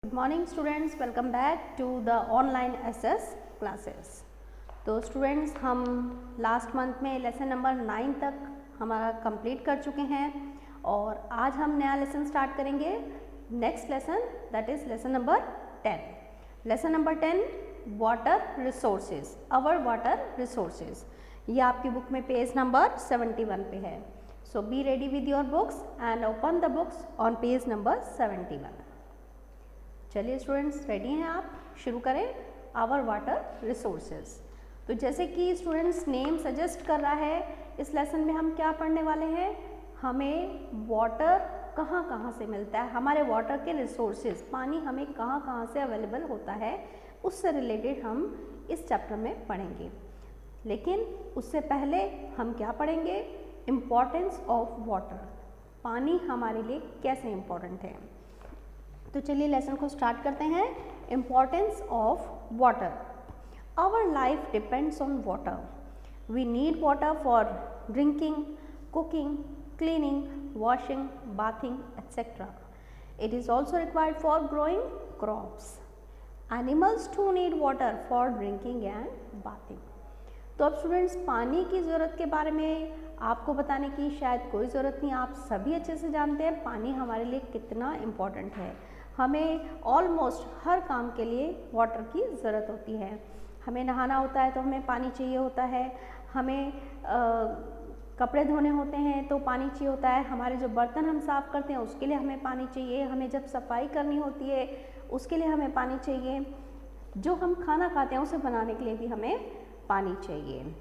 Good morning students, welcome back to the online S S classes. तो students, हम last month में lesson number 9 तक हमारा कंप्लीट कर चुके हैं और आज हम नया लेसन स्टार्ट करेंगे। Next lesson that is lesson number 10। Lesson number 10 water resources, our water resources. ये आपकी बुक में पेज नंबर 71 पे है। So be ready with your books and open the books on page number 71। चलिए students, ready हैं आप? शुरू करें। Our water resources. तो जैसे कि स्टूडेंट्स नेम सजेस्ट कर रहा है, इस लेसन में हम क्या पढ़ने वाले हैं? हमें वाटर कहाँ कहाँ से मिलता है, हमारे वाटर के रिसोर्सेज, पानी हमें कहाँ कहाँ से अवेलेबल होता है, उससे रिलेटेड हम इस चैप्टर में पढ़ेंगे। लेकिन उससे पहले हम क्या पढ़ेंगे? Importance of water. पानी हमारे लिए कैसे इम्पॉर्टेंट है। तो चलिए लेसन को स्टार्ट करते हैं। Importance of water. Our life depends on water. We need water for drinking, cooking, cleaning, washing, bathing etc. It is also required for growing crops. Animals too need water for drinking and bathing. तो अब students, पानी की ज़रूरत के बारे में आपको बताने की शायद कोई ज़रूरत नहीं, आप सभी अच्छे से जानते हैं पानी हमारे लिए कितना इम्पॉर्टेंट है। हमें ऑलमोस्ट हर काम के लिए वाटर की ज़रूरत होती है। हमें नहाना होता है तो हमें पानी चाहिए होता है, हमें कपड़े धोने होते हैं तो पानी चाहिए होता है, हमारे जो बर्तन हम साफ़ करते हैं उसके लिए हमें पानी चाहिए, हमें जब सफाई करनी होती है उसके लिए हमें पानी चाहिए, जो हम खाना खाते हैं उसे बनाने के लिए भी हमें पानी चाहिए।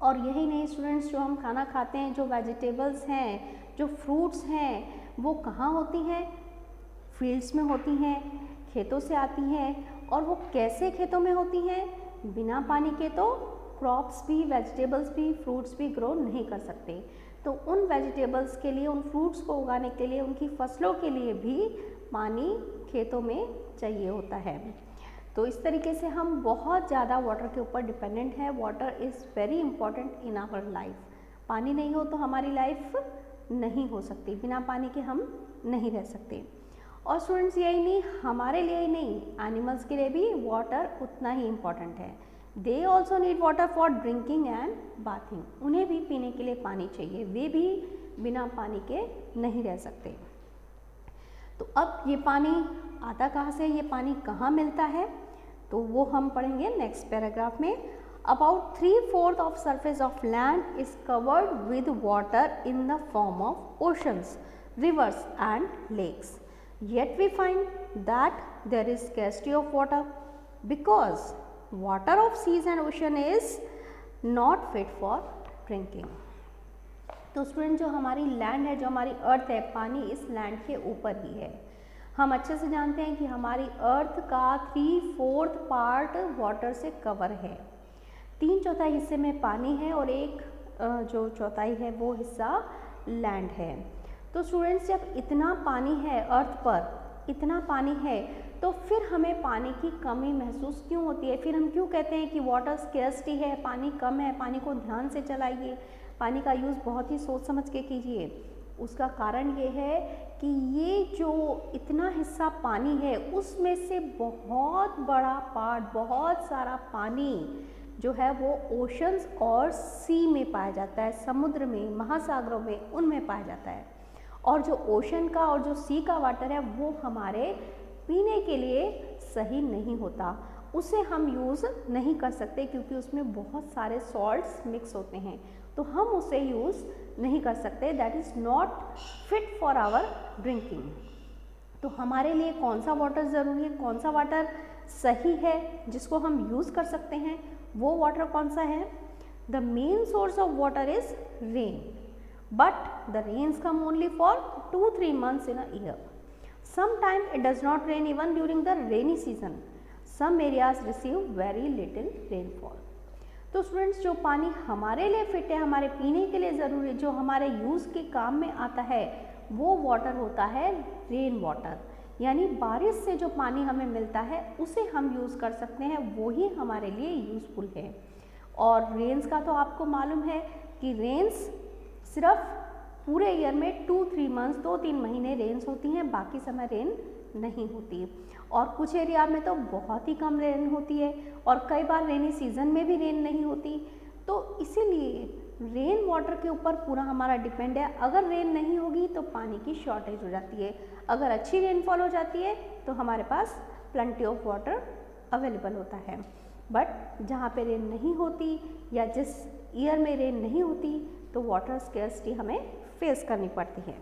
और यही नहीं स्टूडेंट्स, जो हम खाना खाते हैं, जो वेजिटेबल्स हैं, जो फ्रूट्स हैं, वो कहाँ होती हैं? फील्ड्स में होती हैं, खेतों से आती हैं। और वो कैसे खेतों में होती हैं? बिना पानी के तो क्रॉप्स भी, वेजिटेबल्स भी, फ्रूट्स भी ग्रो नहीं कर सकते। तो उन वेजिटेबल्स के लिए, उन फ्रूट्स को उगाने के लिए, उनकी फसलों के लिए भी पानी खेतों में चाहिए होता है। तो इस तरीके से हम बहुत ज़्यादा वाटर के ऊपर डिपेंडेंट है। Water is very important in our life. पानी नहीं हो तो हमारी लाइफ नहीं हो सकती, बिना पानी के हम नहीं रह सकते। और स्टूडेंट्स, यही नहीं, हमारे लिए ही नहीं, एनिमल्स के लिए भी वाटर उतना ही इम्पॉर्टेंट है। They also need water for drinking and bathing. उन्हें भी पीने के लिए पानी चाहिए, वे भी बिना पानी के नहीं रह सकते। तो अब ये पानी आता कहाँ से, ये पानी कहाँ मिलता है, तो वो हम पढ़ेंगे नेक्स्ट पैराग्राफ में। About 3/4 of surface of land is covered with water in the form of oceans, rivers and lakes. Yet we find that there is scarcity of water because water of seas and ocean is not fit for drinking. तो student, जो हमारी land है, जो हमारी अर्थ है, पानी इस land के ऊपर ही है। हम अच्छे से जानते हैं कि हमारी अर्थ का 3/4 पार्ट वाटर से कवर है। 3/4 हिस्से में पानी है और एक जो चौथाई है वो हिस्सा लैंड है। तो स्टूडेंट्स, जब इतना पानी है अर्थ पर, इतना पानी है, तो फिर हमें पानी की कमी महसूस क्यों होती है? फिर हम क्यों कहते हैं कि वाटर स्केर्सिटी है, पानी कम है, पानी को ध्यान से चलाइए, पानी का यूज़ बहुत ही सोच समझ के कीजिए। उसका कारण ये है कि ये जो इतना हिस्सा पानी है उसमें से बहुत बड़ा पार्ट, बहुत सारा पानी जो है वो ओशंस और सी में पाया जाता है, समुद्र में, महासागरों में, उनमें पाया जाता है। और जो ओशन का और जो सी का वाटर है वो हमारे पीने के लिए सही नहीं होता, उसे हम यूज़ नहीं कर सकते क्योंकि उसमें बहुत सारे सॉल्ट्स मिक्स होते हैं, तो हम उसे यूज़ नहीं कर सकते। That is not fit for our drinking. तो हमारे लिए कौन सा वाटर ज़रूरी है, कौन सा वाटर सही है जिसको हम यूज़ कर सकते हैं, वो वाटर कौन सा है? The main source of water is rain, but the rains come only for 2-3 months in a year. Sometimes it does not rain even during the rainy season. Some areas receive very little rainfall. तो students, जो पानी हमारे लिए fit है, हमारे पीने के लिए ज़रूरी, जो हमारे यूज़ के काम में आता है, वो वाटर होता है रेन वाटर। यानी बारिश से जो पानी हमें मिलता है उसे हम यूज़ कर सकते हैं, वो ही हमारे लिए यूज़फुल है। और रेन्स का तो आपको मालूम है कि रेन्स सिर्फ पूरे ईयर में 2-3 मंथ्स, 2-3 महीने रेन्स होती हैं, बाकी समय रेन नहीं होती, और कुछ एरिया में तो बहुत ही कम रेन होती है, और कई बार रेनी सीजन में भी रेन नहीं होती। तो इसीलिए रेन वाटर के ऊपर पूरा हमारा डिपेंड है। अगर रेन नहीं होगी तो पानी की शॉर्टेज हो जाती है, अगर अच्छी रेनफॉल हो जाती है तो हमारे पास प्लेंटी ऑफ वाटर अवेलेबल होता है। बट जहाँ पे रेन नहीं होती या जिस ईयर में रेन नहीं होती तो वाटर स्केर्सिटी हमें फेस करनी पड़ती है।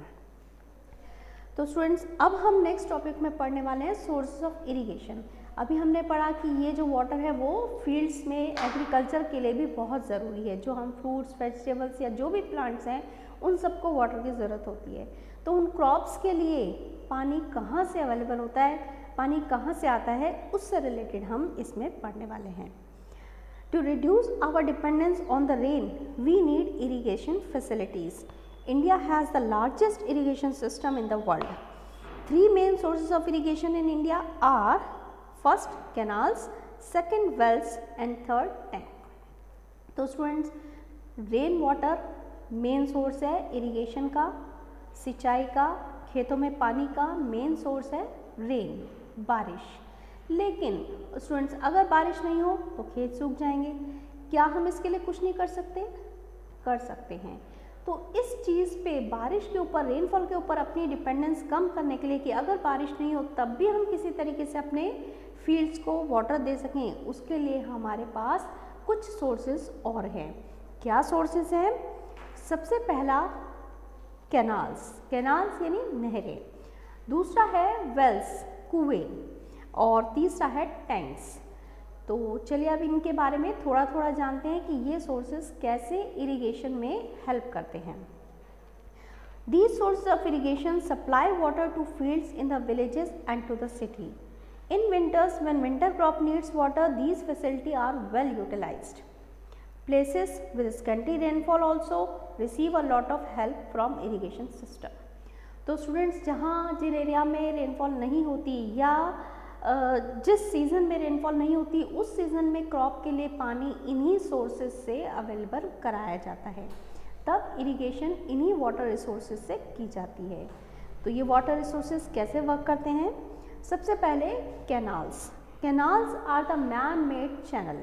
तो स्टूडेंट्स, अब हम नेक्स्ट टॉपिक में पढ़ने वाले हैं सोर्सेज ऑफ इरिगेशन। अभी हमने पढ़ा कि ये जो वाटर है वो फील्ड्स में एग्रीकल्चर के लिए भी बहुत ज़रूरी है। जो हम फ्रूट्स, वेजिटेबल्स या जो भी प्लांट्स हैं उन सबको वाटर की ज़रूरत होती है। तो उन क्रॉप्स के लिए पानी कहाँ से अवेलेबल होता है, पानी कहाँ से आता है, उससे रिलेटेड हम इसमें पढ़ने वाले हैं। To reduce our dependence on the rain, we need irrigation facilities. India has the largest irrigation system in the world. Three main sources of irrigation in India are first canals, second wells and third tank. तो students, rain water main source है irrigation का, सिंचाई का, खेतों में पानी का main source है रेन, बारिश। लेकिन स्टूडेंट्स, अगर बारिश नहीं हो तो खेत सूख जाएंगे। क्या हम इसके लिए कुछ नहीं कर सकते? कर सकते हैं। तो इस चीज़ पे, बारिश के ऊपर, रेनफॉल के ऊपर अपनी डिपेंडेंस कम करने के लिए कि अगर बारिश नहीं हो तब भी हम किसी तरीके से अपने फील्ड्स को वाटर दे सकें, उसके लिए हमारे पास कुछ सोर्सेज और हैं। क्या सोर्सेज हैं? सबसे पहला कैनाल्स, कैनाल्स यानी नहरें, दूसरा है वेल्स, कुएं, और तीसरा है टैंक्स। तो चलिए अब इनके बारे में थोड़ा थोड़ा जानते हैं कि ये सोर्सेज कैसे इरिगेशन में हेल्प करते हैं। These sources of irrigation supply water to fields in the villages and to the city. In winters, when winter crop needs water, these facilities are well utilized. Places with scanty rainfall also receive a lot of help from irrigation system. तो students, जहाँ जिन area में rainfall नहीं होती या जिस season में rainfall नहीं होती उस सीज़न में क्रॉप के लिए पानी इन्हीं सोर्सेज से अवेलेबल कराया जाता है। तब इरिगेशन इन्हीं वाटर रिसोर्सेज से की जाती है। तो ये वाटर रिसोर्सेज कैसे वर्क करते हैं? सबसे पहले canals. Canals are the man made channel.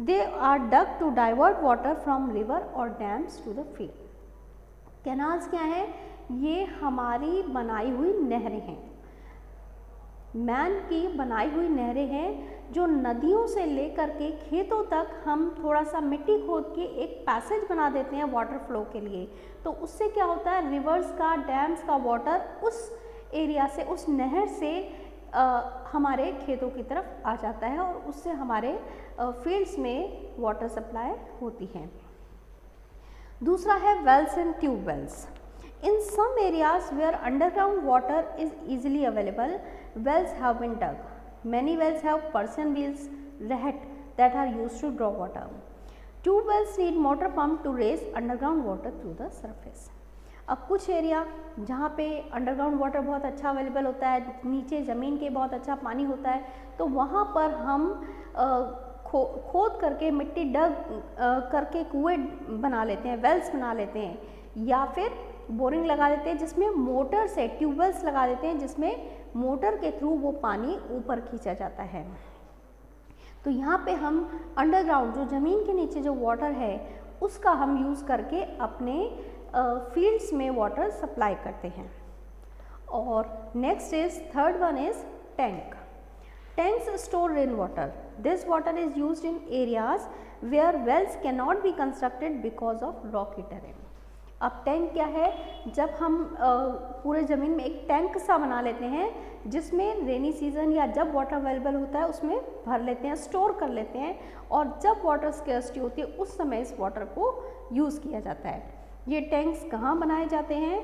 They are dug to divert water from river और dams to the field. Canals क्या है? ये हमारी बनाई हुई नहरें हैं, मैन की बनाई हुई नहरें हैं जो नदियों से लेकर के खेतों तक हम थोड़ा सा मिट्टी खोद के एक पैसेज बना देते हैं वाटर फ्लो के लिए। तो उससे क्या होता है, रिवर्स का, डैम्स का वाटर उस एरिया से, उस नहर से हमारे खेतों की तरफ आ जाता है और उससे हमारे फील्ड्स में वाटर सप्लाई होती है। दूसरा है wells and tube wells. In some areas where underground water is easily available, wells have been dug. Many wells have person wheels that are used to draw water. Tube wells need motor pump to raise underground water through the surface. अब कुछ area जहाँ पे underground water बहुत अच्छा available होता है, नीचे ज़मीन के बहुत अच्छा पानी होता है, तो वहाँ पर हम खोद करके मिट्टी डग करके कुएं बना लेते हैं, वेल्स बना लेते हैं, या फिर बोरिंग लगा देते हैं जिसमें मोटर से, ट्यूबवेल्स लगा देते हैं जिसमें मोटर के थ्रू वो पानी ऊपर खींचा जाता है। तो यहाँ पे हम अंडरग्राउंड, जो ज़मीन के नीचे जो वाटर है उसका हम यूज़ करके अपने फील्ड्स में वाटर सप्लाई करते हैं। और next is, third one is tank. Tanks store rain water. This water is used in areas where wells can not be constructed because of rocky terrain. अब टैंक क्या है? जब हम पूरे ज़मीन में एक टैंक सा बना लेते हैं जिसमें रेनी सीज़न या जब वाटर अवेलेबल होता है उसमें भर लेते हैं, स्टोर कर लेते हैं, और जब वाटर स्कैर्सिटी होती है उस समय इस वाटर को यूज़ किया जाता है। ये टैंक्स कहाँ बनाए जाते हैं?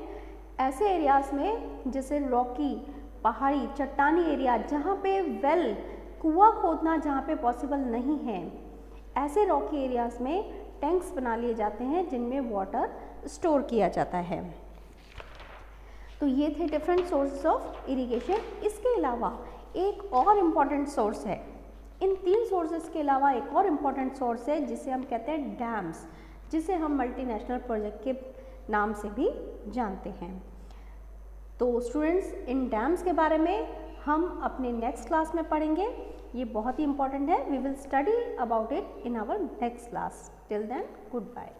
ऐसे एरियाज़ में जैसे रॉकी, पहाड़ी, चट्टानी एरिया, जहाँ पे वेल, कुआं खोदना जहाँ पे पॉसिबल नहीं है, ऐसे रॉकी एरियाज़ में टैंक्स बना लिए जाते हैं जिनमें वाटर स्टोर किया जाता है। तो ये थे डिफरेंट सोर्सेज ऑफ इरिगेशन। इसके अलावा एक और इम्पॉर्टेंट सोर्स है, इन तीन सोर्सेज के अलावा एक और इम्पॉर्टेंट सोर्स है जिसे हम कहते हैं डैम्स, जिसे हम मल्टीनेशनल प्रोजेक्ट के नाम से भी जानते हैं। तो स्टूडेंट्स, इन डैम्स के बारे में हम अपने नेक्स्ट क्लास में पढ़ेंगे। ये बहुत ही इंपॉर्टेंट है। We will study about it in our next class. Till then good bye.